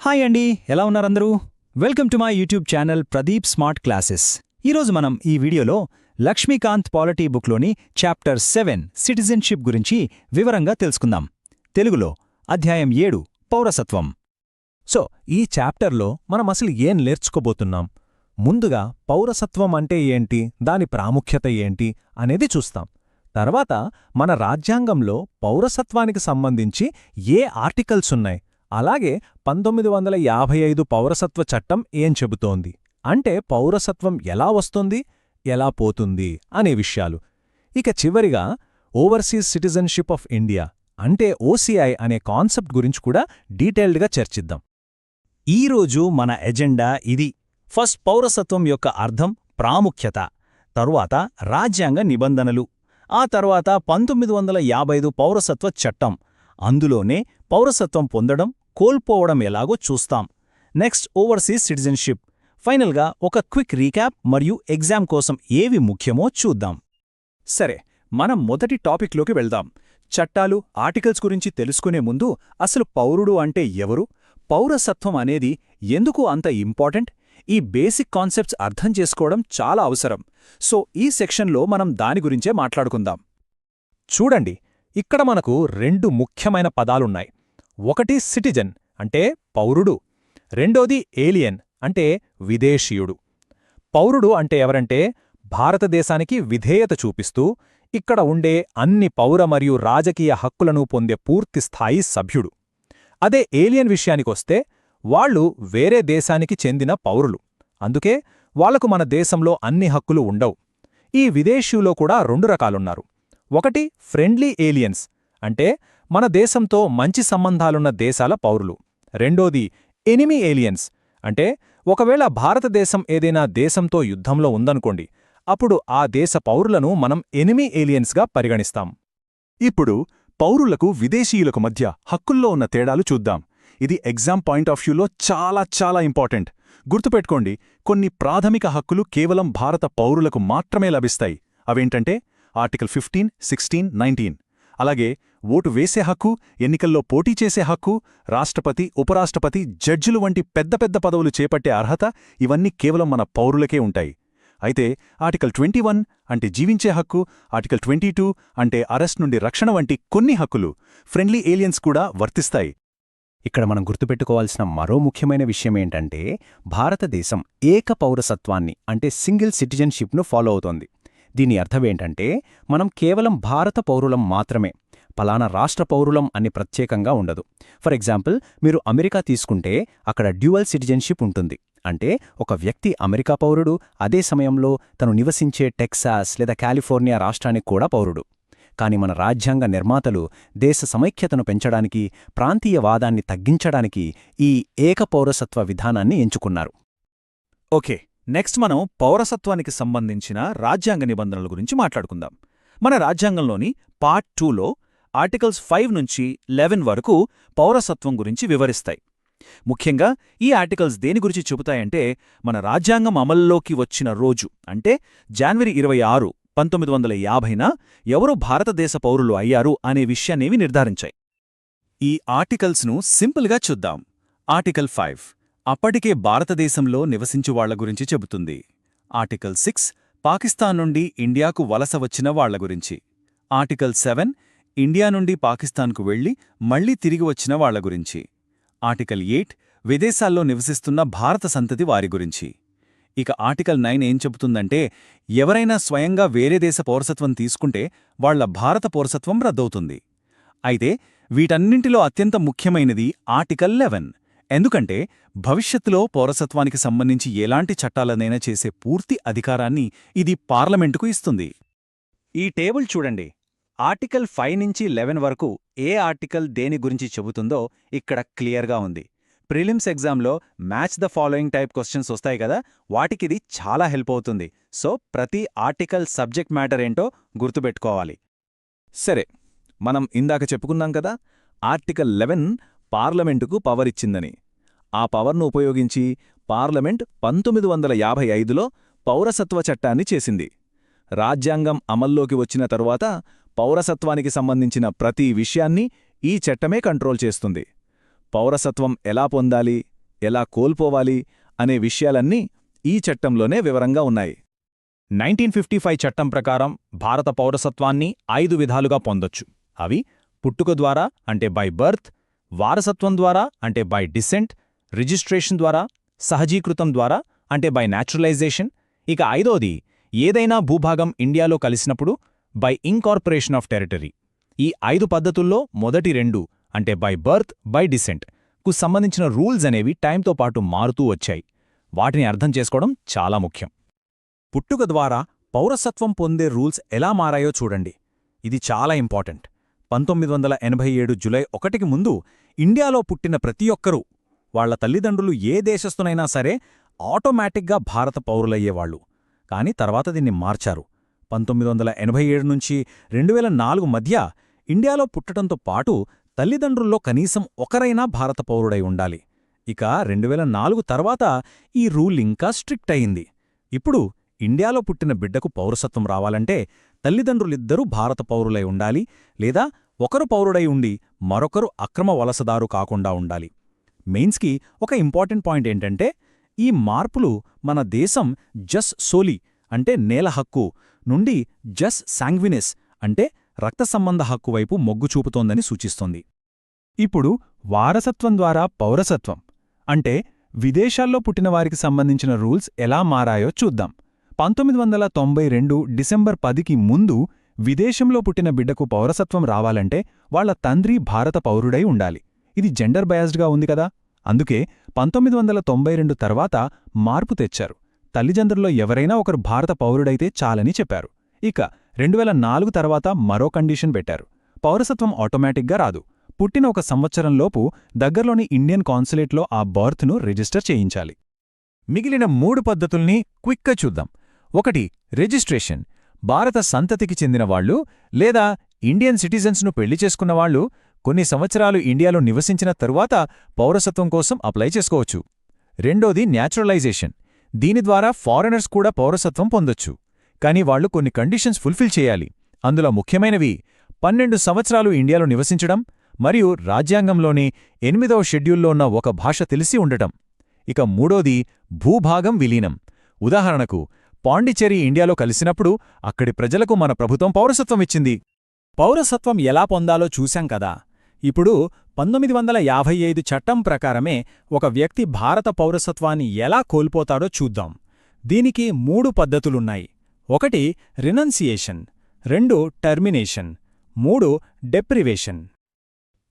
Hi అండి, ఎలా ఉన్నారందరూ? Welcome to my YouTube channel Pradeep smart classes. ఈరోజు మనం ఈ వీడియోలో లక్ష్మీకాంత్ పాలిటీ బుక్లోని చాప్టర్ 7 సిటిజన్షిప్ గురించి వివరంగా తెలుసుకుందాం. తెలుగులో అధ్యాయం 7 పౌరసత్వం. సో ఈ చాప్టర్లో మనం అసలు ఏం నేర్చుకోబోతున్నాం? ముందుగా పౌరసత్వం అంటే ఏంటి, దాని ప్రాముఖ్యత ఏంటి అనేది చూస్తాం. తర్వాత మన రాజ్యాంగంలో పౌరసత్వానికి సంబంధించి ఏ ఆర్టికల్స్ ఉన్నాయి, అలాగే 1955 పౌరసత్వ చట్టం ఏం చెబుతోంది, అంటే పౌరసత్వం ఎలా వస్తుంది, ఎలా పోతుంది అనే విషయాలు. ఇక చివరిగా ఓవర్సీస్ సిటిజన్షిప్ ఆఫ్ ఇండియా అంటే ఓసీఐ అనే కాన్సెప్ట్ గురించి కూడా డీటెయిల్డ్గా చర్చిద్దాం. ఈరోజు మన ఎజెండా ఇది. ఫస్ట్ పౌరసత్వం యొక్క అర్థం, ప్రాముఖ్యత, తరువాత రాజ్యాంగ నిబంధనలు, ఆ తర్వాత 1955 పౌరసత్వ చట్టం, అందులోనే పౌరసత్వం పొందడం, కోల్పోవడం ఎలాగో చూస్తాం. నెక్స్ట్ ఓవర్సీస్ సిటిజన్షిప్, ఫైనల్గా ఒక క్విక్ రీక్యాప్ మరియు ఎగ్జామ్ కోసం ఏవి ముఖ్యమో చూద్దాం. సరే, మనం మొదటి టాపిక్లోకి వెళ్దాం. చట్టాలు, ఆర్టికల్స్ గురించి తెలుసుకునే ముందు అసలు పౌరుడు అంటే ఎవరు, పౌరసత్వం అనేది ఎందుకు అంత ఇంపార్టెంట్, ఈ బేసిక్ కాన్సెప్ట్స్ అర్థం చేసుకోవడం చాలా అవసరం. సో ఈ సెక్షన్లో మనం దాని గురించే మాట్లాడుకుందాం. చూడండి, ఇక్కడ మనకు రెండు ముఖ్యమైన పదాలున్నాయి. ఒకటి సిటిజన్ అంటే పౌరుడు, రెండోది ఏలియన్ అంటే విదేశీయుడు. పౌరుడు అంటే ఎవరంటే భారతదేశానికి విధేయత చూపిస్తూ ఇక్కడ ఉండే అన్ని పౌర మరియు రాజకీయ హక్కులను పొందే పూర్తిస్థాయి సభ్యుడు. అదే ఏలియన్ విషయానికొస్తే వాళ్లు వేరే దేశానికి చెందిన పౌరులు, అందుకే వాళ్లకు మన దేశంలో అన్ని హక్కులు ఉండవు. ఈ విదేశీయులో కూడా రెండు రకాలున్నారు. ఒకటి ఫ్రెండ్లీ ఏలియన్స్ అంటే మన దేశంతో మంచి సంబంధాలున్న దేశాల పౌరులు. రెండోది ఎనిమీ ఏలియన్స్ అంటే ఒకవేళ భారతదేశం ఏదైనా దేశంతో యుద్ధంలో ఉందనుకోండి, అప్పుడు ఆ దేశ పౌరులను మనం ఎనిమీ ఏలియన్స్గా పరిగణిస్తాం. ఇప్పుడు పౌరులకు విదేశీయులకు మధ్య హక్కుల్లో ఉన్న తేడాలు చూద్దాం. ఇది ఎగ్జామ్ పాయింట్ ఆఫ్ వ్యూలో చాలా ఇంపార్టెంట్. గుర్తుపెట్టుకోండి, కొన్ని ప్రాథమిక హక్కులు కేవలం భారత పౌరులకు మాత్రమే లభిస్తాయి. అవేంటంటే ఆర్టికల్ 15, 16, 19. అలాగే ఓటు వేసే హక్కు, ఎన్నికల్లో పోటీ చేసే హక్కు, రాష్ట్రపతి, ఉపరాష్ట్రపతి, జడ్జిలు వంటి పెద్ద పదవులు చేపట్టే అర్హత, ఇవన్నీ కేవలం మన పౌరులకే ఉంటాయి. అయితే ఆర్టికల్ 21 అంటే జీవించే హక్కు, ఆర్టికల్ 22 అంటే అరెస్ట్ నుండి రక్షణ వంటి కొన్ని హక్కులు ఫ్రెండ్లీ ఏలియన్స్ కూడా వర్తిస్తాయి. ఇక్కడ మనం గుర్తుపెట్టుకోవాల్సిన మరో ముఖ్యమైన విషయమేంటంటే భారతదేశం ఏక పౌరసత్వాన్ని అంటే సింగిల్ సిటిజన్షిప్ను ఫాలో అవుతోంది. దీని అర్థమేంటంటే మనం కేవలం భారత పౌరులం మాత్రమే, పలానా రాష్ట్ర పౌరులం అని ప్రత్యేకంగా ఉండదు. ఫర్ ఎగ్జాంపుల్, మీరు అమెరికా తీసుకుంటే అక్కడ డ్యూయల్ సిటిజన్షిప్ ఉంటుంది. అంటే ఒక వ్యక్తి అమెరికా పౌరుడు, అదే సమయంలో తను నివసించే టెక్సాస్ లేదా కాలిఫోర్నియా రాష్ట్రానికి కూడా పౌరుడు. కాని మన రాజ్యాంగ నిర్మాతలు దేశ సమైక్యతను పెంచడానికి, ప్రాంతీయవాదాన్ని తగ్గించడానికి ఈ ఏక పౌరసత్వ విధానాన్ని ఎంచుకున్నారు. ఓకే, నెక్స్ట్ మనం పౌరసత్వానికి సంబంధించిన రాజ్యాంగ నిబంధనల గురించి మాట్లాడుకుందాం. మన రాజ్యాంగంలోని పార్ట్ 2లో ఆర్టికల్స్ 5 నుంచి 11 వరకు పౌరసత్వం గురించి వివరిస్తాయి. ముఖ్యంగా ఈ ఆర్టికల్స్ దేని గురించి చెబుతాయంటే మన రాజ్యాంగం అమల్లోకి వచ్చిన రోజు అంటే జనవరి 26, 1950న ఎవరు భారతదేశ పౌరులు అయ్యారు అనే విషయాన్నేవి నిర్ధారించాయి. ఈ ఆర్టికల్స్ను సింపుల్గా చూద్దాం. ఆర్టికల్ 5 అప్పటికే భారతదేశంలో నివసించువాళ్ల గురించి చెబుతుంది. ఆర్టికల్ 6 పాకిస్తాన్ నుండి ఇండియాకు వలస వచ్చిన వాళ్ల గురించి. ఆర్టికల్ 7 ఇండియా నుండి పాకిస్తాన్కు వెళ్లి మళ్లీ తిరిగి వచ్చిన వాళ్ల గురించి. ఆర్టికల్ 8 విదేశాల్లో నివసిస్తున్న భారత సంతతి వారి గురించి. ఇక ఆర్టికల్ 9 ఏం చెబుతుందంటే ఎవరైనా స్వయంగా వేరే దేశ పౌరసత్వం తీసుకుంటే వాళ్ల భారత పౌరసత్వం రద్దవుతుంది. అయితే వీటన్నింటిలో అత్యంత ముఖ్యమైనది ఆర్టికల్ 11, ఎందుకంటే భవిష్యత్తులో పౌరసత్వానికి సంబంధించి ఎలాంటి చట్టాలనైనా చేసే పూర్తి అధికారాన్ని ఇది పార్లమెంటుకు ఇస్తుంది. ఈ టేబుల్ చూడండి. ఆర్టికల్ 5 నుంచి 11 వరకు ఏ ఆర్టికల్ దేని గురించి చెబుతుందో ఇక్కడ క్లియర్గా ఉంది. ప్రిలిమ్స్ ఎగ్జామ్లో match the following type questions వస్తాయి కదా, వాటికిది చాలా హెల్ప్ అవుతుంది. సో ప్రతి ఆర్టికల్ సబ్జెక్ట్ మ్యాటర్ ఏంటో గుర్తుపెట్టుకోవాలి. సరే, మనం ఇందాక చెప్పుకున్నాం కదా, ఆర్టికల్ 11 పార్లమెంటుకు పవర్ ఇచ్చిందని. ఆ పవర్ను ఉపయోగించి పార్లమెంట్ 1955లో పౌరసత్వ చట్టాన్ని చేసింది. రాజ్యాంగం అమల్లోకి వచ్చిన తరువాత పౌరసత్వానికి సంబంధించిన ప్రతి విషయాన్ని ఈ చట్టమే కంట్రోల్ చేస్తుంది. పౌరసత్వం ఎలా పొందాలి, ఎలా కోల్పోవాలి అనే విషయాలన్నీ ఈ చట్టంలోనే వివరంగా ఉన్నాయి. 1955 చట్టం ప్రకారం భారత పౌరసత్వాన్ని 5 విధాలుగా పొందొచ్చు. అవి పుట్టుక ద్వారా అంటే బై బర్త్, వారసత్వం ద్వారా అంటే బై డిసెంట్, రిజిస్ట్రేషన్ ద్వారా, సహజీకృతం ద్వారా అంటే బై న్యాచురలైజేషన్, ఇక 5వది ఏదైనా భూభాగం ఇండియాలో కలిసినప్పుడు బై ఇన్కార్పొరేషన్ ఆఫ్ టెరిటరీ. ఈ 5 పద్ధతుల్లో మొదటి 2 అంటే బై బర్త్, బై డిసెంట్ కు సంబంధించిన రూల్స్ అనేవి టైంతో పాటు మారుతూ వచ్చాయి. వాటిని అర్థం చేసుకోవడం చాలా ముఖ్యం. పుట్టుక ద్వారా పౌరసత్వం పొందే రూల్స్ ఎలా మారాయో చూడండి. ఇది చాలా ఇంపార్టెంట్. 1987 జులై 1కి ముందు ఇండియాలో పుట్టిన ప్రతి ఒక్కరూ, వాళ్ల తల్లిదండ్రులు ఏ దేశస్థునైనా సరే ఆటోమేటిక్గా భారత పౌరులయ్యేవాళ్లు. కాని తర్వాత దీన్ని మార్చారు. 1987 నుంచి 2004 మధ్య ఇండియాలో పుట్టడంతో పాటు తల్లిదండ్రుల్లో కనీసం ఒకరైనా భారత పౌరుడై ఉండాలి. ఇక 2004 తర్వాత ఈ రూల్ ఇంకా స్ట్రిక్ట్ అయింది. ఇప్పుడు ఇండియాలో పుట్టిన బిడ్డకు పౌరసత్వం రావాలంటే తల్లిదండ్రులిద్దరూ భారత పౌరులై ఉండాలి, లేదా ఒకరు పౌరుడై ఉండి మరొకరు అక్రమ వలసదారు కాకుండా ఉండాలి. మెయిన్స్కి ఒక ఇంపార్టెంట్ పాయింట్ ఏంటంటే, ఈ మార్పులు మన దేశం జస్ సోలి అంటే నేల హక్కు నుండి జస్ సాంగ్వినిస్ అంటే రక్త సంబంధ హక్కు వైపు మొగ్గు చూపుతోందని సూచిస్తోంది. ఇప్పుడు వారసత్వం ద్వారా పౌరసత్వం అంటే విదేశాల్లో పుట్టినవారికి సంబంధించిన రూల్స్ ఎలా మారాయో చూద్దాం. 1992 డిసెంబర్ 10కి ముందు విదేశంలో పుట్టిన బిడ్డకు పౌరసత్వం రావాలంటే వాళ్ల తండ్రి భారత పౌరుడై ఉండాలి. ఇది జెండర్ బయాస్డ్గా ఉంది కదా. అందుకే 1992 తర్వాత మార్పు తెచ్చారు. తల్లిదండ్రుల్లో ఎవరైనా ఒకరు భారత పౌరుడైతే చాలని చెప్పారు. ఇక 2004 తర్వాత మరో కండిషన్ పెట్టారు. పౌరసత్వం ఆటోమేటిక్గా రాదు. పుట్టిన 1 సంవత్సరంలోపు దగ్గర్లోని ఇండియన్ కాన్సులేట్లో ఆ బర్త్ను రిజిస్టర్ చేయించాలి. మిగిలిన 3 పద్ధతుల్ని క్విక్గా చూద్దాం. 1 రిజిస్ట్రేషన్. భారత సంతతికి చెందినవాళ్లు లేదా ఇండియన్ సిటిజన్స్ను పెళ్లి చేసుకున్నవాళ్లు కొన్ని సంవత్సరాలు ఇండియాలో నివసించిన తరువాత పౌరసత్వం కోసం అప్లై చేసుకోవచ్చు. 2 న్యాచురలైజేషన్. దీని ద్వారా ఫారినర్స్ కూడా పౌరసత్వం పొందొచ్చు. కానీ వాళ్లు కొన్ని కండిషన్స్ ఫుల్ఫిల్ చేయాలి. అందులో ముఖ్యమైనవి 12 సంవత్సరాలు ఇండియాలో నివసించడం మరియు రాజ్యాంగంలోని 8వ షెడ్యూల్లో ఉన్న ఒక భాష తెలిసి ఉండటం. ఇక 3 భూభాగం విలీనం. ఉదాహరణకు పాండిచ్చేరి ఇండియాలో కలిసినప్పుడు అక్కడి ప్రజలకు మన ప్రభుత్వం పౌరసత్వం ఇచ్చింది. పౌరసత్వం ఎలా పొందాలో చూశాం కదా. ఇప్పుడు 1955 చట్టం ప్రకారమే ఒక వ్యక్తి భారత పౌరసత్వాన్ని ఎలా కోల్పోతాడో చూద్దాం. దీనికి 3 పద్ధతులున్నాయి. 1 రినన్సియేషన్, 2 టర్మినేషన్, 3 డెప్రివేషన్.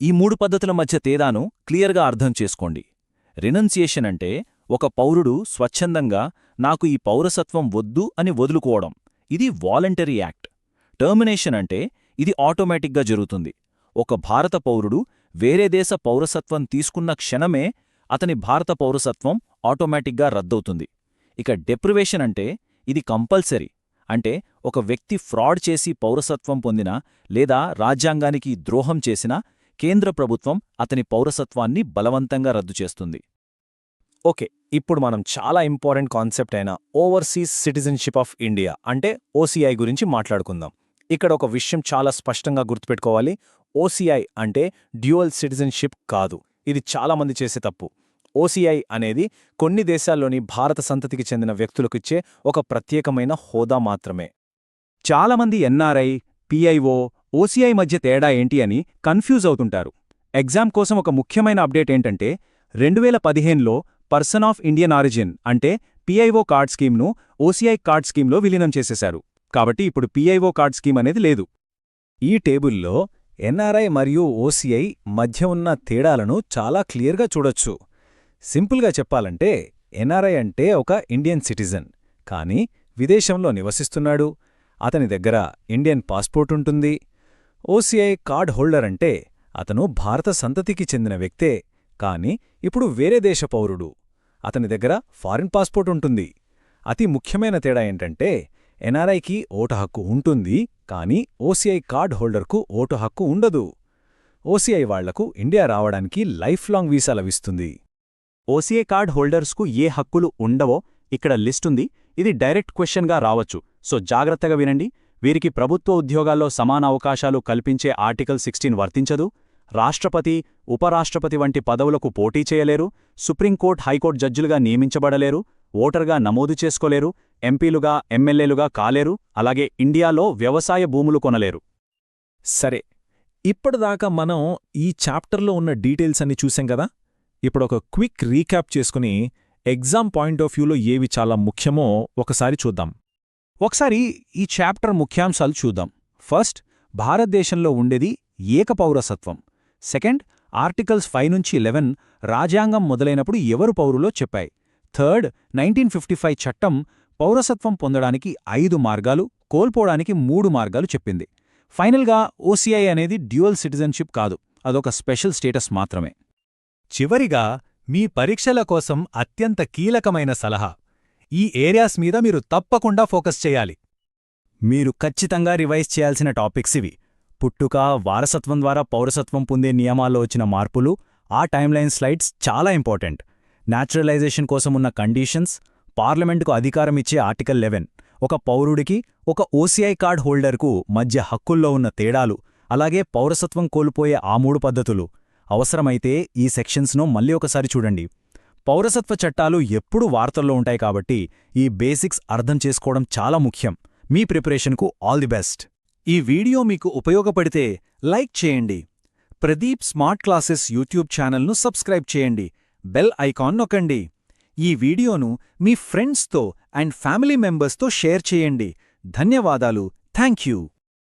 ఈ 3 పద్ధతుల మధ్య తేడాను క్లియర్గా అర్థం చేసుకోండి. రినన్సియేషన్ అంటే ఒక పౌరుడు స్వచ్ఛందంగా నాకు ఈ పౌరసత్వం వద్దు అని వదులుకోవడం. ఇది వాలంటరీ యాక్ట్. టర్మినేషన్ అంటే ఇది ఆటోమేటిక్గా జరుగుతుంది. ఒక భారత పౌరుడు వేరే దేశ పౌరసత్వం తీసుకున్న క్షణమే అతని భారత పౌరసత్వం ఆటోమేటిక్గా రద్దవుతుంది. ఇక డెప్రివేషన్ అంటే ఇది కంపల్సరీ. అంటే ఒక వ్యక్తి ఫ్రాడ్ చేసి పౌరసత్వం పొందినా లేదా రాజ్యాంగానికి ద్రోహం చేసినా కేంద్ర ప్రభుత్వం అతని పౌరసత్వాన్ని బలవంతంగా రద్దు చేస్తుంది. ఓకే, ఇప్పుడు మనం చాలా ఇంపార్టెంట్ కాన్సెప్ట్ అయిన ఓవర్సీస్ సిటిజన్షిప్ ఆఫ్ ఇండియా అంటే ఓసీఐ గురించి మాట్లాడుకుందాం. ఇక్కడ ఒక విషయం చాలా స్పష్టంగా గుర్తుపెట్టుకోవాలి. ఓసీఐ అంటే డ్యూయల్ సిటిజన్షిప్ కాదు. ఇది చాలామంది చేసే తప్పు. ఓసీఐ అనేది కొన్ని దేశాల్లోని భారత సంతతికి చెందిన వ్యక్తులకిచ్చే ఒక ప్రత్యేకమైన హోదా మాత్రమే. చాలామంది ఎన్ఆర్ఐ, పిఐఓ, ఓసీఐ మధ్య తేడా ఏంటి అని కన్ఫ్యూజ్ అవుతుంటారు. ఎగ్జామ్ కోసం ఒక ముఖ్యమైన అప్డేట్ ఏంటంటే 2015లో పర్సన్ ఆఫ్ ఇండియన్ ఆరిజిన్ అంటే పిఐఓ కార్డ్ స్కీమ్ను ఓసీఐ కార్డ్ స్కీమ్లో విలీనం చేసేశారు. కాబట్టి ఇప్పుడు పిఐఓ కార్డ్ స్కీమ్ అనేది లేదు. ఈ టేబుల్లో ఎన్ఆర్ఐ మరియు ఓసీఐ మధ్య ఉన్న తేడాలను చాలా క్లియర్గా చూడొచ్చు. సింపుల్గా చెప్పాలంటే ఎన్ఆర్ఐ అంటే ఒక ఇండియన్ సిటిజన్, కానీ విదేశంలో నివసిస్తున్నాడు. అతని దగ్గర ఇండియన్ పాస్పోర్ట్ ఉంటుంది. ఓసీఐ కార్డ్ హోల్డర్ అంటే అతను భారత సంతతికి చెందిన వ్యక్తే, కానీ ఇప్పుడు వేరే దేశ పౌరుడు. అతని దగ్గర ఫారిన్ పాస్పోర్ట్ ఉంటుంది. అతి ముఖ్యమైన తేడా ఏంటంటే ఎన్ఆర్ఐకి ఓటు హక్కు ఉంటుంది, కానీ ఓసీఐ కార్డ్ హోల్డర్కు ఓటు హక్కు ఉండదు. ఓసీఐ వాళ్లకు ఇండియా రావడానికి లైఫ్ లాంగ్ వీసా లభిస్తుంది. ఓసీఐ కార్డ్ హోల్డర్స్కు ఏ హక్కులు ఉండవో ఇక్కడ లిస్టుంది. ఇది డైరెక్ట్ క్వశ్చన్గా రావచ్చు, సో జాగ్రత్తగా వినండి. వీరికి ప్రభుత్వ ఉద్యోగాల్లో సమాన అవకాశాలు కల్పించే ఆర్టికల్ 16 వర్తించదు. రాష్ట్రపతి, ఉపరాష్ట్రపతి వంటి పదవులకు పోటీ చేయలేరు, సుప్రీంకోర్టు, హైకోర్టు జడ్జిలుగా నియమించబడలేరు, ఓటర్గా నమోదు చేసుకోలేరు, ఎంపీలుగా, ఎమ్మెల్యేలుగా కాలేరు, అలాగే ఇండియాలో వ్యవసాయ భూములు కొనలేరు. సరే, ఇప్పటిదాకా మనం ఈ చాప్టర్లో ఉన్న డీటెయిల్స్ అన్ని చూసాం కదా. ఇప్పుడొక క్విక్ రీక్యాప్ చేసుకుని ఎగ్జామ్ పాయింట్ ఆఫ్ వ్యూలో ఏవి చాలా ముఖ్యమో ఒకసారి చూద్దాం. ఒకసారి ఈ చాప్టర్ ముఖ్యాంశాలు చూద్దాం. ఫస్ట్, భారతదేశంలో ఉండేది ఏకపౌరసత్వం. సెకండ్, ఆర్టికల్స్ 5 నుంచి 11 రాజ్యాంగం మొదలైనప్పుడు ఎవరు పౌరులో చెప్పాయి. థర్డ్, 1955 చట్టం పౌరసత్వం పొందడానికి 5 మార్గాలు, కోల్పోవడానికి 3 మార్గాలు చెప్పింది. ఫైనల్గా ఓసీఐ అనేది డ్యూయల్ సిటిజన్షిప్ కాదు, అదొక స్పెషల్ స్టేటస్ మాత్రమే. చివరిగా మీ పరీక్షల కోసం అత్యంత కీలకమైన సలహా: ఈ ఏరియాస్ మీద మీరు తప్పకుండా ఫోకస్ చేయాలి. మీరు ఖచ్చితంగా రివైజ్ చేయాల్సిన టాపిక్స్ ఇవి: పుట్టుక, వారసత్వం ద్వారా పౌరసత్వం పొందే నియమాల్లో వచ్చిన మార్పులు, ఆ టైమ్లైన్ స్లైడ్స్ చాలా ఇంపార్టెంట్, న్యాచురలైజేషన్ కోసం ఉన్న కండీషన్స్, పార్లమెంటుకు అధికారం ఇచ్చే ఆర్టికల్ 11, ఒక పౌరుడికి, ఒక ఓసీఐ కార్డ్ హోల్డర్కు మధ్య హక్కుల్లో ఉన్న తేడాలు, అలాగే పౌరసత్వం కోల్పోయే ఆ 3 పద్ధతులు. అవసరమైతే ఈ సెక్షన్స్ను మళ్ళీ ఒకసారి చూడండి. పౌరసత్వ చట్టాలు ఎప్పుడూ వార్తల్లో ఉంటాయి కాబట్టి ఈ బేసిక్స్ అర్థం చేసుకోవడం చాలా ముఖ్యం. మీ ప్రిపరేషన్కు ఆల్ ది బెస్ట్. ఈ వీడియో మీకు ఉపయోగపడితే లైక్ చేయండి. ప్రదీప్ స్మార్ట్ క్లాసెస్ యూట్యూబ్ ఛానల్ను సబ్స్క్రైబ్ చేయండి. బెల్ ఐకాన్ నొక్కండి. ఈ వీడియోను మీ ఫ్రెండ్స్తో అండ్ ఫ్యామిలీ మెంబర్స్తో షేర్ చేయండి. ధన్యవాదాలు. Thank you.